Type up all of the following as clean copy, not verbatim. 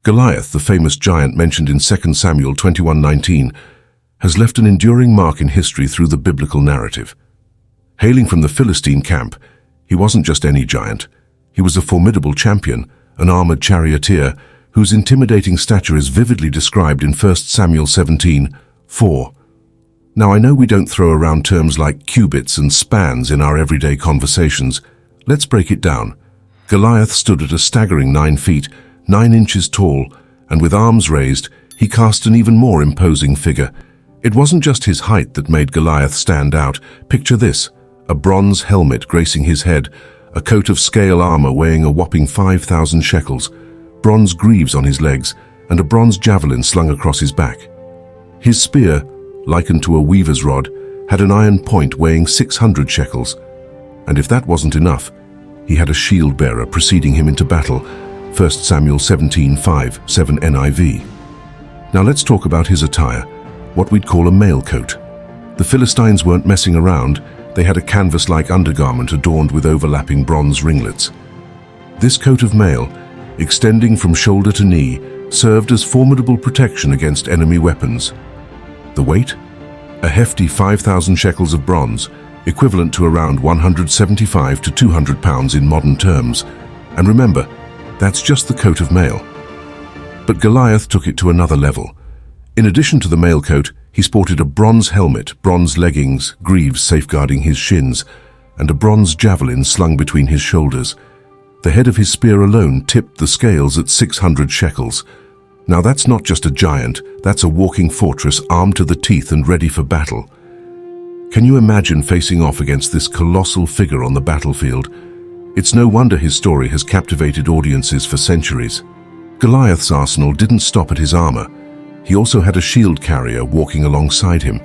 Goliath, the famous giant mentioned in 2 Samuel 21:19, has left an enduring mark in history through the biblical narrative. Hailing from the Philistine camp, he wasn't just any giant. He was a formidable champion, an armored charioteer, whose intimidating stature is vividly described in 1 Samuel 17:4. Now, I know we don't throw around terms like cubits and spans in our everyday conversations. Let's break it down. Goliath stood at a staggering 9 feet, 9 inches tall, and with arms raised, he cast an even more imposing figure. It wasn't just his height that made Goliath stand out. Picture this: a bronze helmet gracing his head, a coat of scale armor weighing a whopping 5,000 shekels, bronze greaves on his legs, and a bronze javelin slung across his back. His spear, likened to a weaver's rod, had an iron point weighing 600 shekels. And if that wasn't enough, he had a shield bearer preceding him into battle, 1 Samuel 17:5-7 NIV. Now let's talk about his attire, what we'd call a mail coat. The Philistines weren't messing around. They had a canvas-like undergarment adorned with overlapping bronze ringlets. This coat of mail, extending from shoulder to knee, served as formidable protection against enemy weapons. The weight? A hefty 5,000 shekels of bronze, equivalent to around 175 to 200 pounds in modern terms. And remember, that's just the coat of mail. But Goliath took it to another level. In addition to the mail coat, he sported a bronze helmet, bronze leggings, greaves safeguarding his shins, and a bronze javelin slung between his shoulders. The head of his spear alone tipped the scales at 600 shekels. Now that's not just a giant, that's a walking fortress armed to the teeth and ready for battle. Can you imagine facing off against this colossal figure on the battlefield? It's no wonder his story has captivated audiences for centuries. Goliath's arsenal didn't stop at his armor. He also had a shield carrier walking alongside him.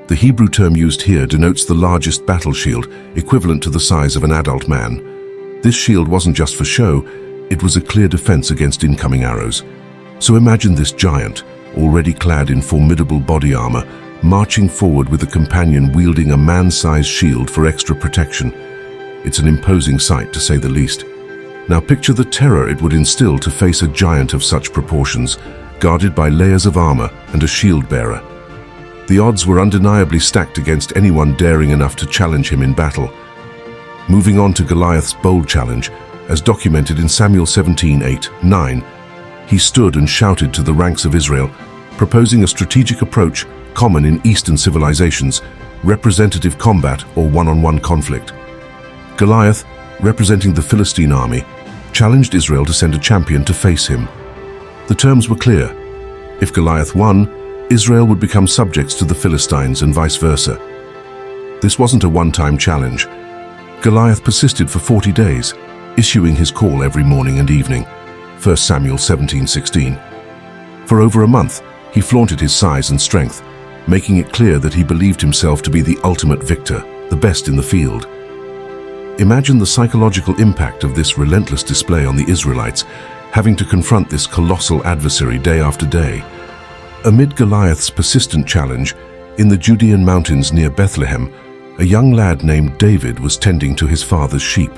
The Hebrew term used here denotes the largest battle shield, equivalent to the size of an adult man. This shield wasn't just for show, it was a clear defense against incoming arrows. So imagine this giant, already clad in formidable body armor, marching forward with a companion wielding a man-sized shield for extra protection. It's an imposing sight, to say the least. Now picture the terror it would instill to face a giant of such proportions, guarded by layers of armor and a shield bearer. The odds were undeniably stacked against anyone daring enough to challenge him in battle. Moving on to Goliath's bold challenge, as documented in Samuel 17:8-9, he stood and shouted to the ranks of Israel, proposing a strategic approach common in Eastern civilizations, representative combat or one-on-one conflict. Goliath, representing the Philistine army, challenged Israel to send a champion to face him. The terms were clear. If Goliath won, Israel would become subjects to the Philistines and vice versa. This wasn't a one-time challenge. Goliath persisted for 40 days, issuing his call every morning and evening, 1 Samuel 17:16. For over a month, he flaunted his size and strength, making it clear that he believed himself to be the ultimate victor, the best in the field. Imagine the psychological impact of this relentless display on the Israelites, having to confront this colossal adversary day after day. Amid Goliath's persistent challenge, in the Judean mountains near Bethlehem, a young lad named David was tending to his father's sheep.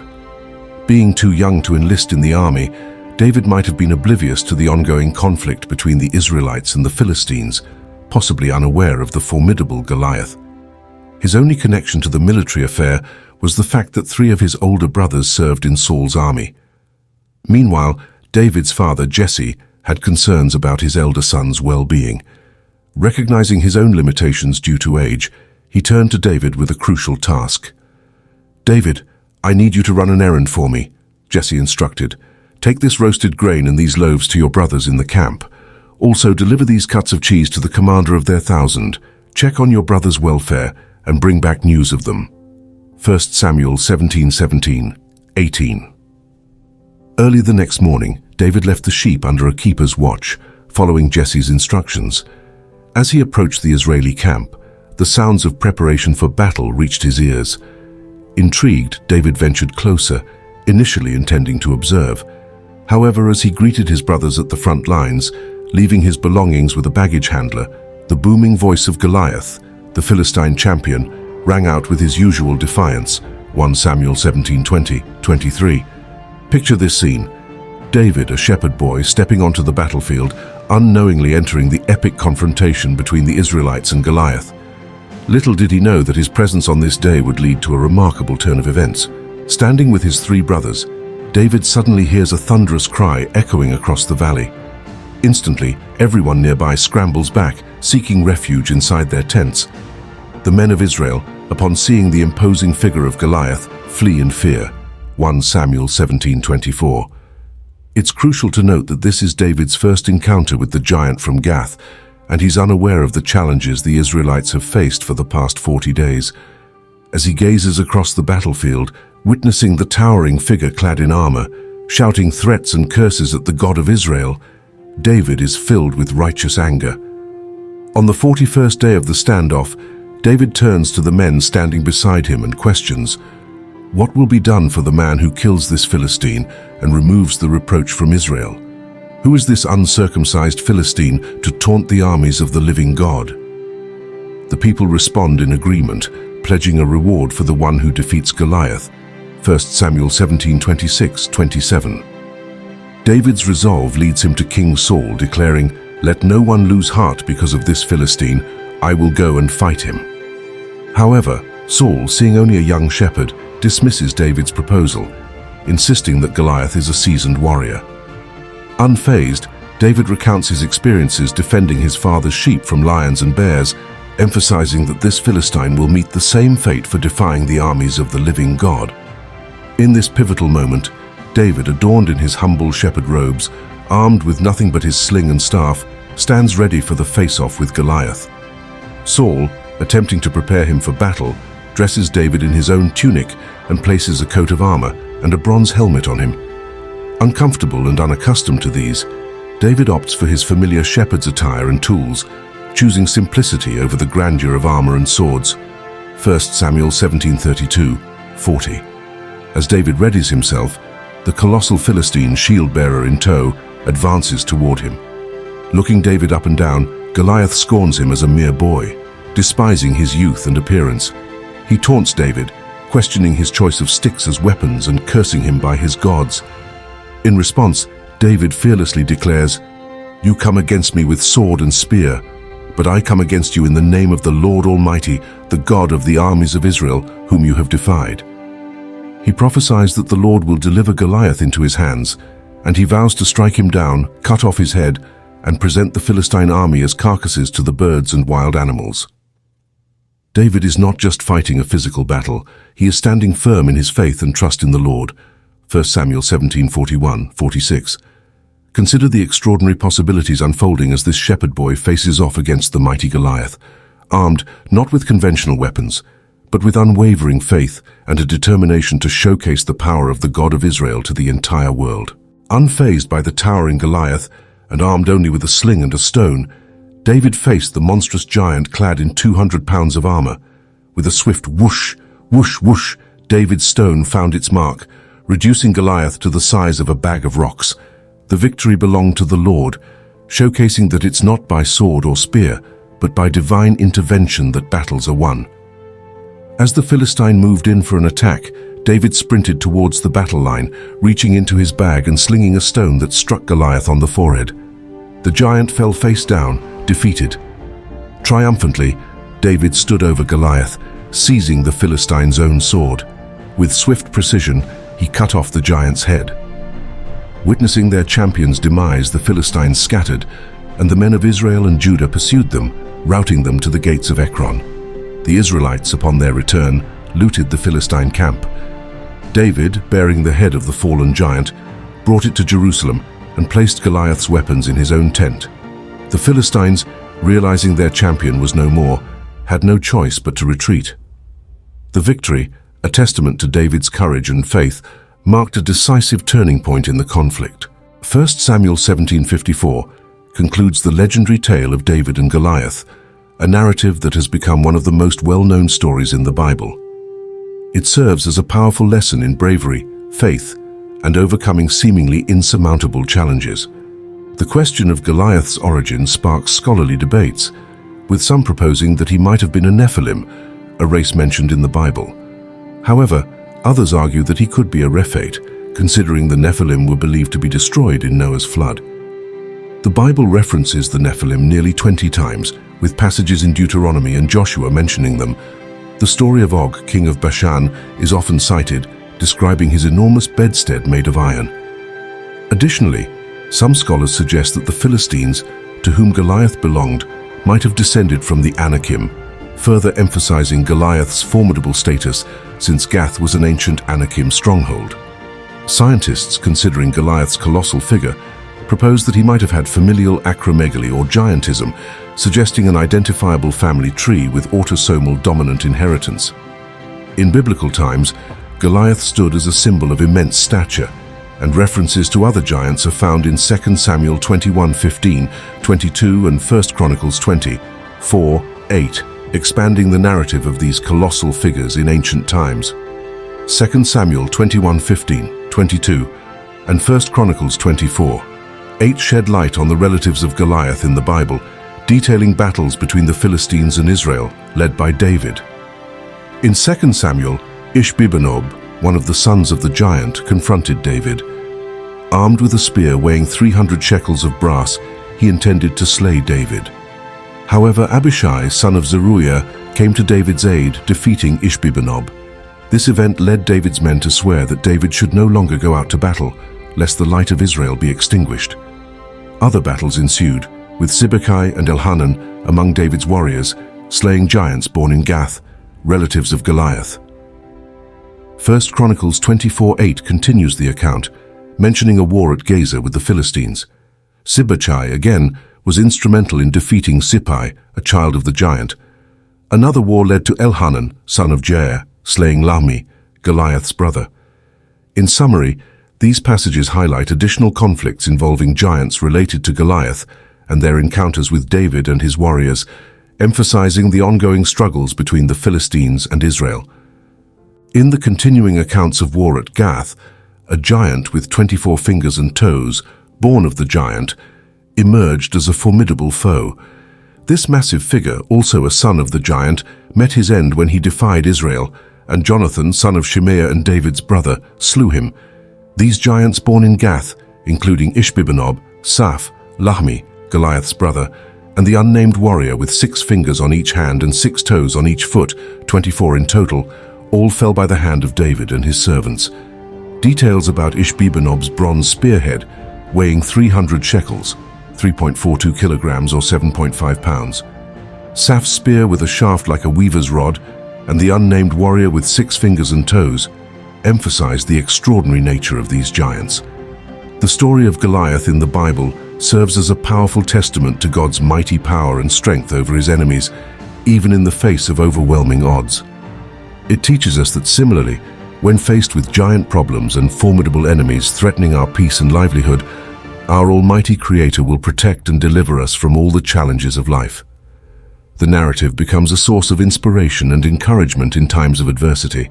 Being too young to enlist in the army, David might have been oblivious to the ongoing conflict between the Israelites and the Philistines, possibly unaware of the formidable Goliath. His only connection to the military affair was the fact that 3 of his older brothers served in Saul's army. Meanwhile, David's father, Jesse, had concerns about his elder son's well-being. Recognizing his own limitations due to age, he turned to David with a crucial task. "David, I need you to run an errand for me," Jesse instructed. "Take this roasted grain and these loaves to your brothers in the camp. Also, deliver these cuts of cheese to the commander of their 1,000. Check on your brothers' welfare and bring back news of them." 1 Samuel 17:17-18. Early the next morning, David left the sheep under a keeper's watch, following Jesse's instructions. As he approached the Israeli camp, the sounds of preparation for battle reached his ears. Intrigued, David ventured closer, initially intending to observe. However, as he greeted his brothers at the front lines, leaving his belongings with a baggage handler, the booming voice of Goliath, the Philistine champion, rang out with his usual defiance, 1 Samuel 17:20-23. Picture this scene. David, a shepherd boy, stepping onto the battlefield, unknowingly entering the epic confrontation between the Israelites and Goliath. Little did he know that his presence on this day would lead to a remarkable turn of events. Standing with his 3 brothers, David suddenly hears a thunderous cry echoing across the valley. Instantly, everyone nearby scrambles back, seeking refuge inside their tents. The men of Israel, upon seeing the imposing figure of Goliath, flee in fear. 1 Samuel 17:24. It's crucial to note that this is David's first encounter with the giant from Gath, and he's unaware of the challenges the Israelites have faced for the past 40 days. As he gazes across the battlefield, witnessing the towering figure clad in armor, shouting threats and curses at the God of Israel, David is filled with righteous anger. On the 41st day of the standoff, David turns to the men standing beside him and questions, "What will be done for the man who kills this Philistine and removes the reproach from Israel? Who is this uncircumcised Philistine to taunt the armies of the living God?" The people respond in agreement, pledging a reward for the one who defeats Goliath. 1 Samuel 17:26-27. David's resolve leads him to King Saul, declaring, "Let no one lose heart because of this Philistine. I will go and fight him." However, Saul, seeing only a young shepherd, dismisses David's proposal, insisting that Goliath is a seasoned warrior. Unfazed, David recounts his experiences defending his father's sheep from lions and bears, emphasizing that this Philistine will meet the same fate for defying the armies of the living God. In this pivotal moment, David, adorned in his humble shepherd robes, armed with nothing but his sling and staff, stands ready for the face-off with Goliath. Saul, attempting to prepare him for battle, dresses David in his own tunic and places a coat of armor and a bronze helmet on him. Uncomfortable and unaccustomed to these, David opts for his familiar shepherd's attire and tools, choosing simplicity over the grandeur of armor and swords. 1 Samuel 17:32-40. As David readies himself, the colossal Philistine, shield-bearer in tow, advances toward him. Looking David up and down, Goliath scorns him as a mere boy, despising his youth and appearance. He taunts David, questioning his choice of sticks as weapons and cursing him by his gods. In response, David fearlessly declares, "You come against me with sword and spear, but I come against you in the name of the Lord Almighty, the God of the armies of Israel, whom you have defied." He prophesies that the Lord will deliver Goliath into his hands, and he vows to strike him down, cut off his head, and present the Philistine army as carcasses to the birds and wild animals. David is not just fighting a physical battle, he is standing firm in his faith and trust in the Lord. 1 Samuel 17:41-46. Consider the extraordinary possibilities unfolding as this shepherd boy faces off against the mighty Goliath, armed not with conventional weapons, but with unwavering faith and a determination to showcase the power of the God of Israel to the entire world. Unfazed by the towering Goliath and armed only with a sling and a stone, David faced the monstrous giant clad in 200 pounds of armor. With a swift whoosh, whoosh, whoosh, David's stone found its mark, reducing Goliath to the size of a bag of rocks. The victory belonged to the Lord, showcasing that it's not by sword or spear, but by divine intervention that battles are won. As the Philistine moved in for an attack, David sprinted towards the battle line, reaching into his bag and slinging a stone that struck Goliath on the forehead. The giant fell face down, defeated. Triumphantly, David stood over Goliath, seizing the Philistine's own sword. With swift precision, he cut off the giant's head. Witnessing their champion's demise, the Philistines scattered, and the men of Israel and Judah pursued them, routing them to the gates of Ekron. The Israelites, upon their return, looted the Philistine camp. David, bearing the head of the fallen giant, brought it to Jerusalem and placed Goliath's weapons in his own tent. The Philistines, realizing their champion was no more, had no choice but to retreat. The victory, a testament to David's courage and faith, marked a decisive turning point in the conflict. 1 Samuel 17:54 concludes the legendary tale of David and Goliath, a narrative that has become one of the most well-known stories in the Bible. It serves as a powerful lesson in bravery, faith, and overcoming seemingly insurmountable challenges. The question of Goliath's origin sparks scholarly debates, with some proposing that he might have been a Nephilim, a race mentioned in the Bible. However, others argue that he could be a Rephate, considering the Nephilim were believed to be destroyed in Noah's flood. The Bible references the Nephilim nearly 20 times, with passages in Deuteronomy and Joshua mentioning them. The story of Og, king of Bashan, is often cited, describing his enormous bedstead made of iron. Additionally, some scholars suggest that the Philistines, to whom Goliath belonged, might have descended from the Anakim, further emphasizing Goliath's formidable status since Gath was an ancient Anakim stronghold. Scientists, considering Goliath's colossal figure, propose that he might have had familial acromegaly or giantism, suggesting an identifiable family tree with autosomal dominant inheritance. In biblical times, Goliath stood as a symbol of immense stature, and references to other giants are found in 2 Samuel 21:15, 22 and 1 Chronicles 20:4-8, expanding the narrative of these colossal figures in ancient times. 2 Samuel 21:15, 22 and 1 Chronicles 24:8 shed light on the relatives of Goliath in the Bible, detailing battles between the Philistines and Israel, led by David. In 2 Samuel, Ishbi-benob, one of the sons of the giant, confronted David. Armed with a spear weighing 300 shekels of brass, he intended to slay David. However, Abishai, son of Zeruiah, came to David's aid, defeating Ishbi-benob. This event led David's men to swear that David should no longer go out to battle, lest the light of Israel be extinguished. Other battles ensued, with Sibbecai and Elhanan among David's warriors, slaying giants born in Gath, relatives of Goliath. 1 Chronicles 24:8 continues the account, mentioning a war at Gaza with the Philistines. Sibbecai, again, was instrumental in defeating Sippai, a child of the giant. Another war led to Elhanan, son of Jair, slaying Lahmi, Goliath's brother. In summary, these passages highlight additional conflicts involving giants related to Goliath and their encounters with David and his warriors, emphasizing the ongoing struggles between the Philistines and Israel. In the continuing accounts of war at Gath, a giant with 24 fingers and toes, born of the giant, emerged as a formidable foe. This massive figure, also a son of the giant, met his end when he defied Israel, and Jonathan, son of Shimea and David's brother, slew him. These giants born in Gath, including Ishbi-benob, Saph, Lahmi, Goliath's brother, and the unnamed warrior with 6 fingers on each hand and 6 toes on each foot, 24 in total, all fell by the hand of David and his servants. Details about Ishbi-benob's bronze spearhead, weighing 300 shekels, 3.42 kilograms or 7.5 pounds, Saph's spear with a shaft like a weaver's rod, and the unnamed warrior with 6 fingers and toes, emphasized the extraordinary nature of these giants. The story of Goliath in the Bible serves as a powerful testament to God's mighty power and strength over his enemies, even in the face of overwhelming odds. It teaches us that similarly, when faced with giant problems and formidable enemies threatening our peace and livelihood, our Almighty Creator will protect and deliver us from all the challenges of life. The narrative becomes a source of inspiration and encouragement in times of adversity,